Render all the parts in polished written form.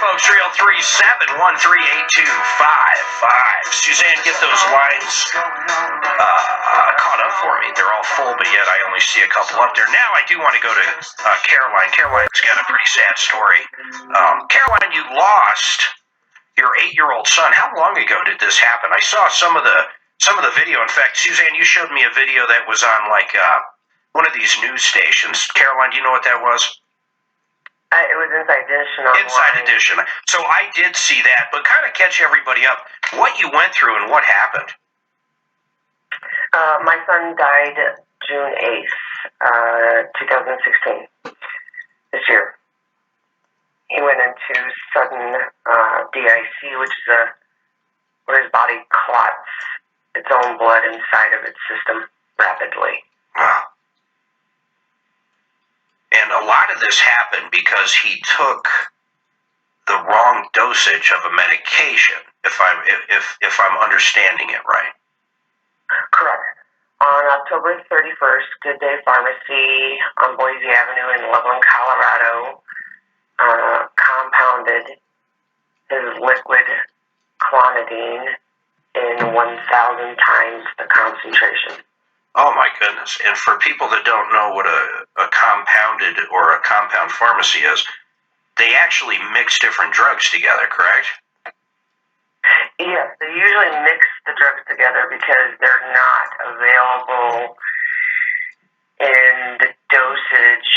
folks, 303-713-8255. Suzanne, get those lines caught up for me. They're all full, but yet I only see a couple up there. Now I do want to go to Caroline. Caroline's got a pretty sad story. Caroline, you lost your 8-year-old son. How long ago did this happen? I saw some of the video. In fact, Suzanne, you showed me a video that was on like one of these news stations. Caroline, do you know what that was? It was Inside Edition online. Inside Edition. So I did see that, but kind of catch everybody up. What you went through and what happened? My son died June 8th, 2016, this year. He went into sudden DIC, which is where his body clots its own blood inside of its system rapidly. Wow. And a lot of this happened because he took the wrong dosage of a medication, if I'm understanding it right. Correct. On October 31st, Good Day Pharmacy on Boise Avenue in Loveland, Colorado, compounded his liquid Clonidine in 1,000 times the concentration. Oh my goodness. And for people that don't know what a compounded or a compound pharmacy is, they actually mix different drugs together, correct? Yes, they usually mix the drugs together because they're not available in the dosage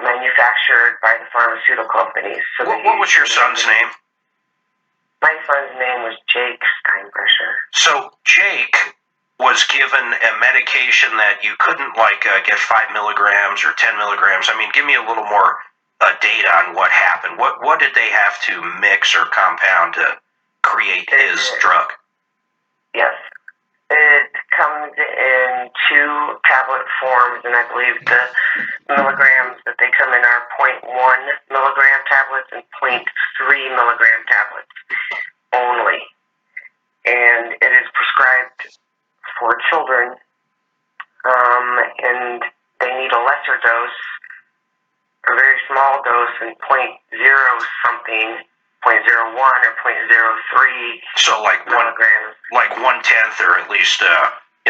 manufactured by the pharmaceutical companies. So what was your son's name? My son's name was Jake Steinbrecher. So Jake was given a medication that you couldn't get 5 milligrams or 10 milligrams. I mean, give me a little more data on what happened. What did they have to mix or compound to create his drug? Yes. It comes in 2 tablet forms, and I believe the milligrams that they come in are 0.1 milligram tablets and 0.3 milligram tablets only. And it is prescribed for children, and they need a lesser dose, a very small dose, in 0.0 0.01 or 0.03. So like milligrams. Like 1/10 or at least 1/3. A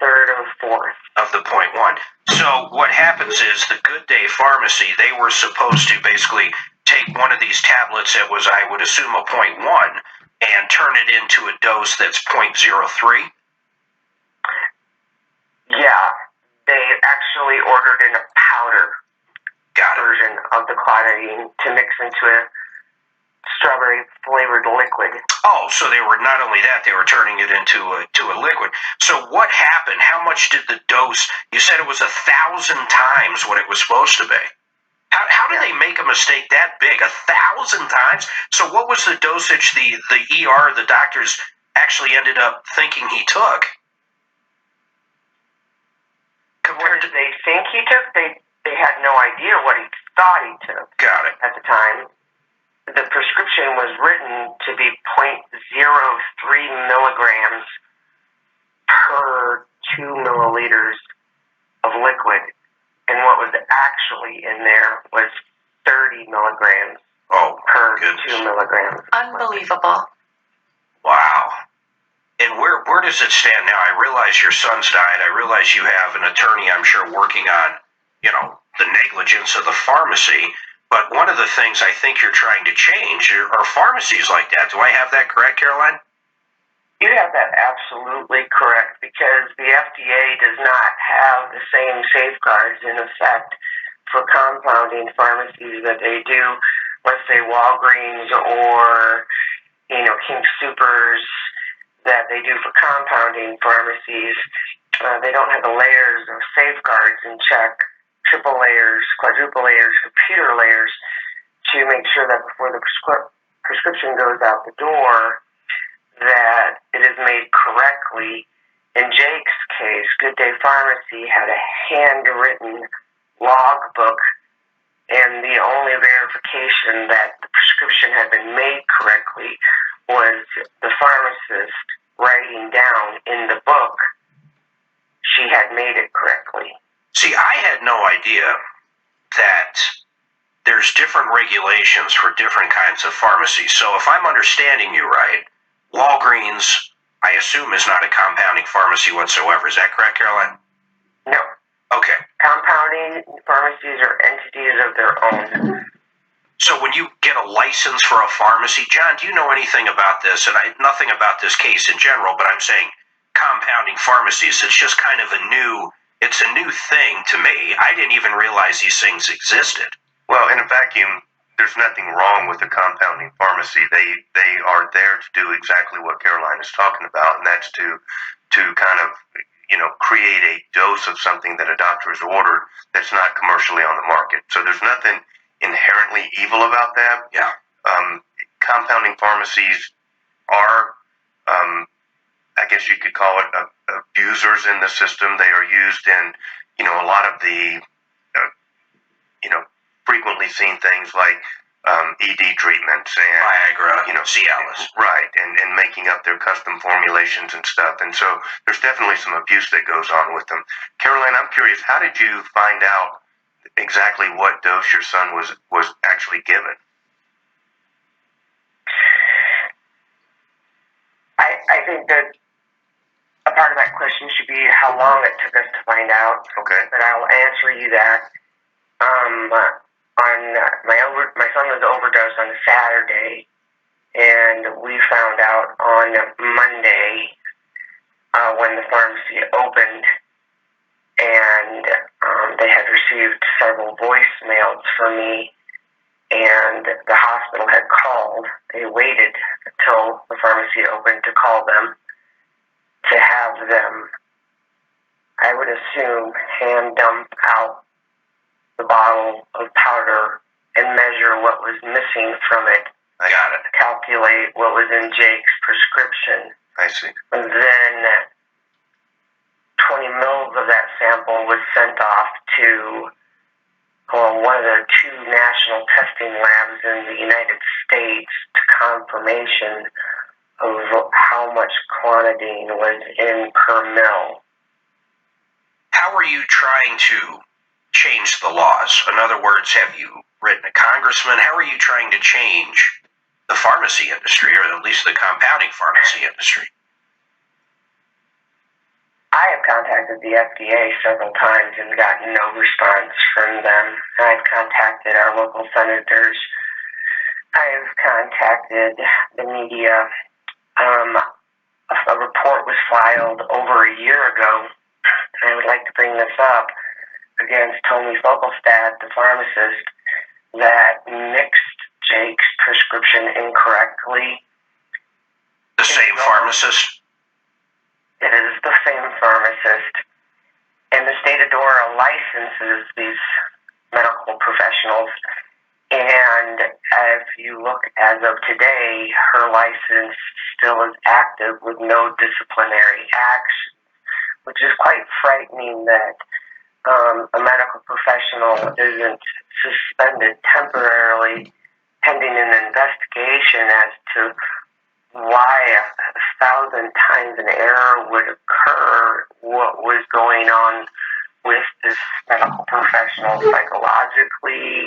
third of a fourth of the 0.1. So what happens is the Good Day Pharmacy, they were supposed to basically take one of these tablets that was, I would assume, a 0.1 and turn it into a dose that's 0.03. Yeah, they actually ordered in a powder version of the Clonidine to mix into a strawberry flavored liquid. Oh, so they were not only that, they were turning it into a liquid. So what happened? How much did the dose? You said it was 1,000 times what it was supposed to be. How did they make a mistake that big? 1,000 times? So what was the dosage the doctors actually ended up thinking he took? Compared to they think he took, they had no idea what he thought he took. Got it. At the time. The prescription was written to be 0.03 milligrams per 2 milliliters of liquid. And what was actually in there was 30 milligrams per goodness. 2 milligrams. Unbelievable. Wow. And where does it stand now? I realize your son's died. I realize you have an attorney, I'm sure, working on, the negligence of the pharmacy. But one of the things I think you're trying to change are pharmacies like that. Do I have that correct, Caroline? You have that absolutely correct, because the FDA does not have the same safeguards in effect for compounding pharmacies that they do, let's say Walgreens or, King Soopers, that they do for compounding pharmacies. They don't have the layers of safeguards in check, triple layers, quadruple layers, computer layers, to make sure that before the prescription goes out the door, that it is made correctly. In Jake's case, Good Day Pharmacy had a handwritten logbook, and the only verification that the prescription had been made correctly was the pharmacist writing down in the book she had made it correctly. See, I had no idea that there's different regulations for different kinds of pharmacies. So if I'm understanding you right, Walgreens, I assume, is not a compounding pharmacy whatsoever. Is that correct, Caroline? No. Okay. Compounding pharmacies are entities of their own. So when you get a license for a pharmacy, John, do you know anything about this? And nothing about this case in general, but I'm saying compounding pharmacies, it's just kind of a new thing to me. I didn't even realize these things existed. Well, in a vacuum, there's nothing wrong with a compounding pharmacy. They are there to do exactly what Caroline is talking about, and that's to kind of, create a dose of something that a doctor has ordered that's not commercially on the market. So there's nothing inherently evil about that. Yeah. Compounding pharmacies are, I guess you could call it, abusers in the system. They are used in, a lot of the, frequently seen things like ED treatments and Viagra, Cialis. Right, and making up their custom formulations and stuff. And so there's definitely some abuse that goes on with them. Caroline, I'm curious, how did you find out exactly what dose your son was actually given? I think that a part of that question should be how long it took us to find out. Okay. But I'll answer you that. My son was overdosed on Saturday, and we found out on Monday when the pharmacy opened, and they had received several voicemails from me, and the hospital had called. They waited until the pharmacy opened to call them, to have them, I would assume, hand dump out the bottle of powder and measure what was missing from it. I got it. Calculate what was in Jake's prescription. I see. And then 20 mils of that sample was sent off to one of the two national testing labs in the United States to confirmation of how much Clonidine was in per mil. How are you trying to change the laws? In other words, have you written a congressman? How are you trying to change the pharmacy industry, or at least the compounding pharmacy industry? I have contacted the FDA several times and gotten no response from them. I've contacted our local senators. I've contacted the media. A report was filed over a year ago, and I would like to bring this up, against Tony Fogelstad, the pharmacist, that mixed Jake's prescription incorrectly. The same pharmacist? It is the same pharmacist. And the state of Dora licenses these medical professionals. And if you look as of today, her license still is active with no disciplinary action, which is quite frightening that a medical professional isn't suspended temporarily pending an investigation as to why 1,000 times an error would occur, what was going on with this medical professional psychologically,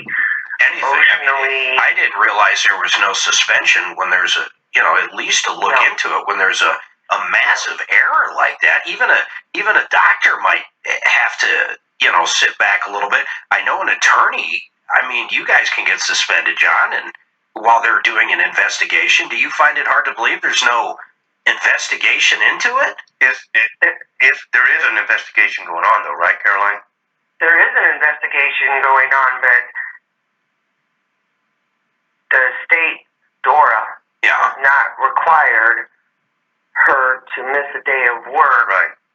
emotionally. I didn't realize there was no suspension when there's at least to look into it when there's a massive error like that. Even a doctor might have to, sit back a little bit. I know an attorney, you guys can get suspended, John, and while they're doing an investigation. Do you find it hard to believe there's no investigation into it? If there is an investigation going on, though, right, Caroline? There is an investigation going on, but the state, DORA, has not required her to miss a day of work.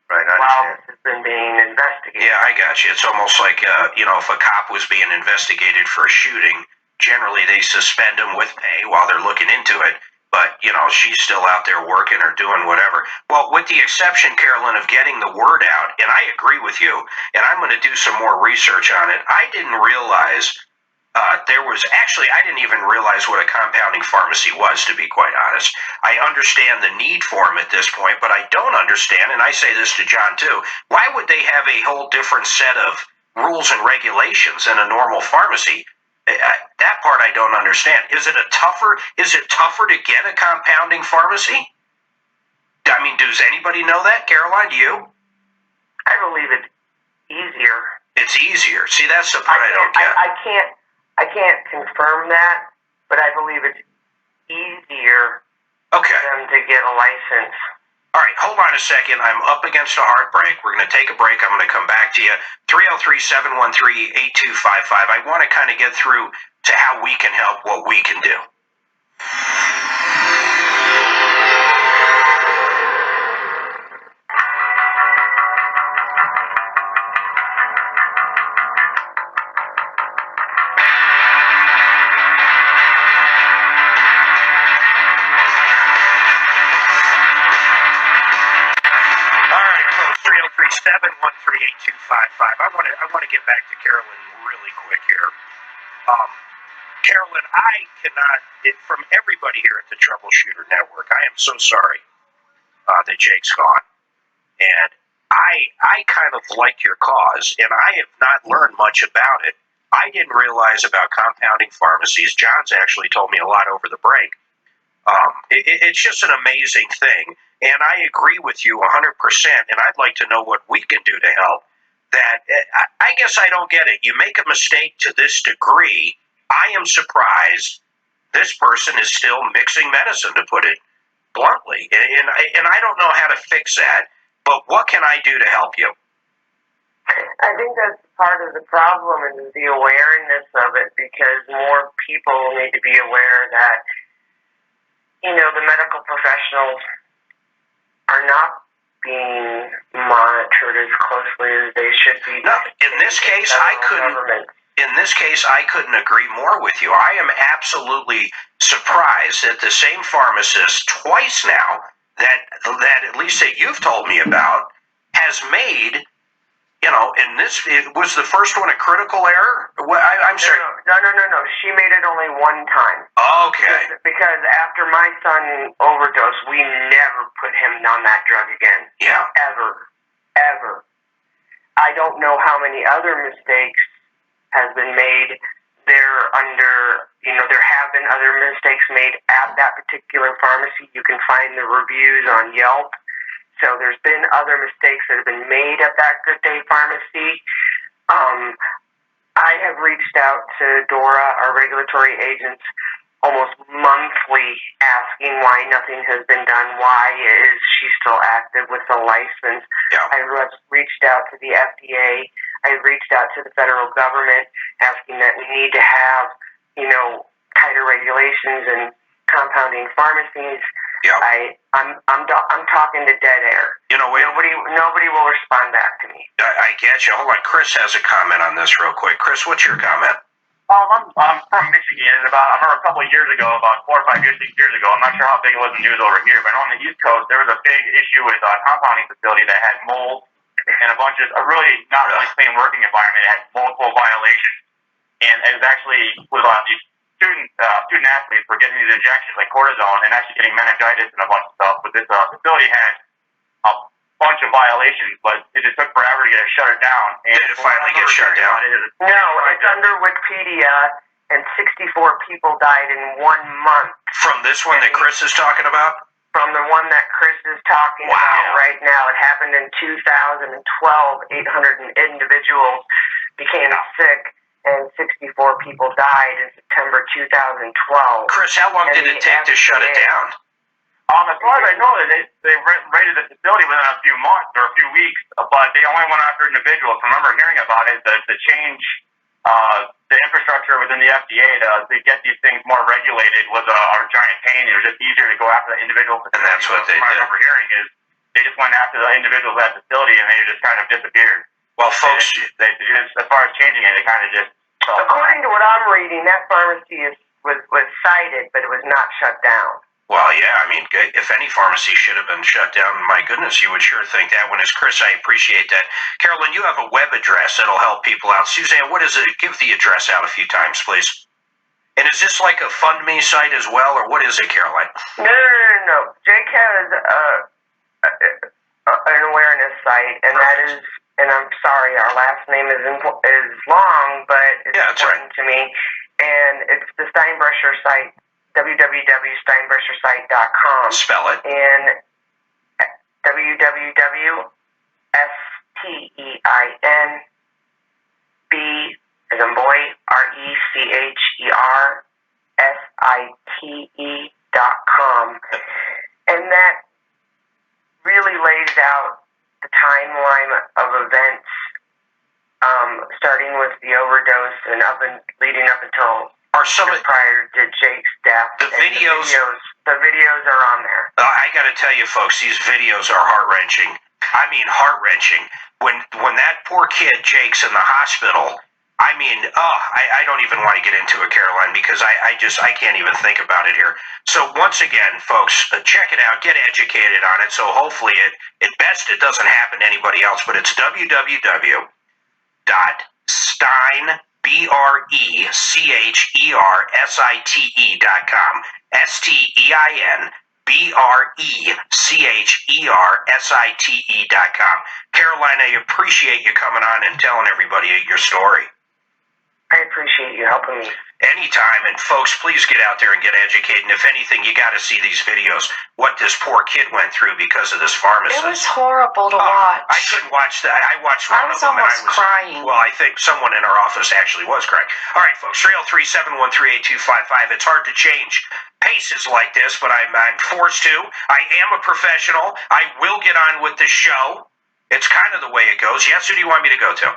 Right, I while understand. this has been being investigated. Yeah, I got you. It's almost like, if a cop was being investigated for a shooting, generally they suspend them with pay while they're looking into it. But, she's still out there working or doing whatever. Well, with the exception, Carolyn, of getting the word out, and I agree with you, and I'm going to do some more research on it. I didn't realize I didn't even realize what a compounding pharmacy was, to be quite honest. I understand the need for them at this point, but I don't understand, and I say this to John too, why would they have a whole different set of rules and regulations than a normal pharmacy? That part I don't understand. Is it tougher to get a compounding pharmacy? I mean, does anybody know that, Caroline? Do you? I believe it's easier. It's easier. See, that's the part I don't get. I can't confirm that, but I believe it's easier for them to get a license. All right, hold on a second. I'm up against a hard break. We're going to take a break. I'm going to come back to you. 303-713-8255. I want to kind of get through to how we can help, what we can do. All right, folks, 303-713-8255. I want to get back to Carolyn really quick here. Carolyn, I cannot, from everybody here at the Troubleshooter Network, I am so sorry that Jake's gone. And I kind of like your cause, and I have not learned much about it. I didn't realize about compounding pharmacies. John's actually told me a lot over the break. It's just an amazing thing, and I agree with you 100%, and I'd like to know what we can do to help. I guess I don't get it. You make a mistake to this degree, I am surprised this person is still mixing medicine, to put it bluntly, and I don't know how to fix that, but what can I do to help you? I think that's part of the problem is the awareness of it, because more people need to be aware that, the medical professionals are not being monitored as closely as they should be. No, in this case, I couldn't agree more with you. I am absolutely surprised that the same pharmacist twice now that at least that you've told me about has made, and it was the first one a critical error? I'm sorry. No. She made it only one time. Okay. Because after my son overdosed, we never put him on that drug again. Yeah. Ever. I don't know how many other mistakes have been made. There have been other mistakes made at that particular pharmacy. You can find the reviews on Yelp. So there's been other mistakes that have been made at that Good Day Pharmacy. I have reached out to Dora, our regulatory agents, almost monthly, asking why nothing has been done. Why is she still active with a license? Yeah. I reached out to the FDA. I reached out to the federal government, asking that we need to have, tighter regulations and compounding pharmacies. Yeah. I'm talking to dead air. Nobody will respond back to me. I get you. Hold on. Chris has a comment on this real quick. Chris, what's your comment? I'm from Michigan. I remember a couple of years ago, about 4 or 5 years, 6 years ago. I'm not sure how big it was in the news over here, but on the East Coast, there was a big issue with a compounding facility that had mold and a bunch of a really not really clean working environment. It had multiple violations, and it was actually these student athletes were getting these injections like cortisone and actually getting meningitis and a bunch of stuff. But this facility had a bunch of violations, but it just took forever to shut it down. And did it finally get shut down? No, it's under Wikipedia, and 64 people died in 1 month. From this one that Chris is talking about? From the one that Chris is talking about right now. It happened in 2012. 800 individuals became sick, and 64 people died in September 2012. Chris, how long did it take to shut it down? As far as I know, they raided the facility within a few months or a few weeks, but they only went after individuals. I remember hearing about it, the change, the infrastructure within the FDA to get these things more regulated was a giant pain. It was just easier to go after the individual facility. And that's what they did. I remember hearing is they just went after the individuals at the facility and they just kind of disappeared. Well, folks, they just, as far as changing it, they kind of just. According to what I'm reading, that pharmacy was cited, but it was not shut down. Well, yeah, I mean, if any pharmacy should have been shut down, my goodness, you would sure think that one is. Chris, I appreciate that. Carolyn, you have a web address that'll help people out. Suzanne, what is it? Give the address out a few times, please. And is this like a FundMe site as well, or what is it, Caroline? No. Jake has an awareness site, and that is, and I'm sorry, our last name is long, but it's important to me. and it's the Steinbrecher site, www.steinbrechersite.com. Spell it. And www.steinb as in boy, RECHERSITE.com. And that really lays out the timeline of events, starting with the overdose and leading up until prior to Jake's death. The videos are on there. I got to tell you, folks, these videos are heart-wrenching. I mean, heart-wrenching. When that poor kid, Jake's in the hospital, I mean, I don't even want to get into it, Caroline, because I can't even think about it here. So once again, folks, check it out, get educated on it. So hopefully at best it doesn't happen to anybody else, but it's www.steinbrechersite.com. STEINBRECHERSITE.com. Caroline, I appreciate you coming on and telling everybody your story. I appreciate you helping me. Anytime. And folks, please get out there and get educated. And if anything, you got to see these videos, what this poor kid went through because of this pharmacist. It was horrible to watch. I couldn't watch that. I watched one of them. I was almost crying. Well, I think someone in our office actually was crying. All right, folks, 303-713-8255. It's hard to change paces like this, but I'm forced to. I am a professional. I will get on with the show. It's kind of the way it goes. Yes, who do you want me to go to?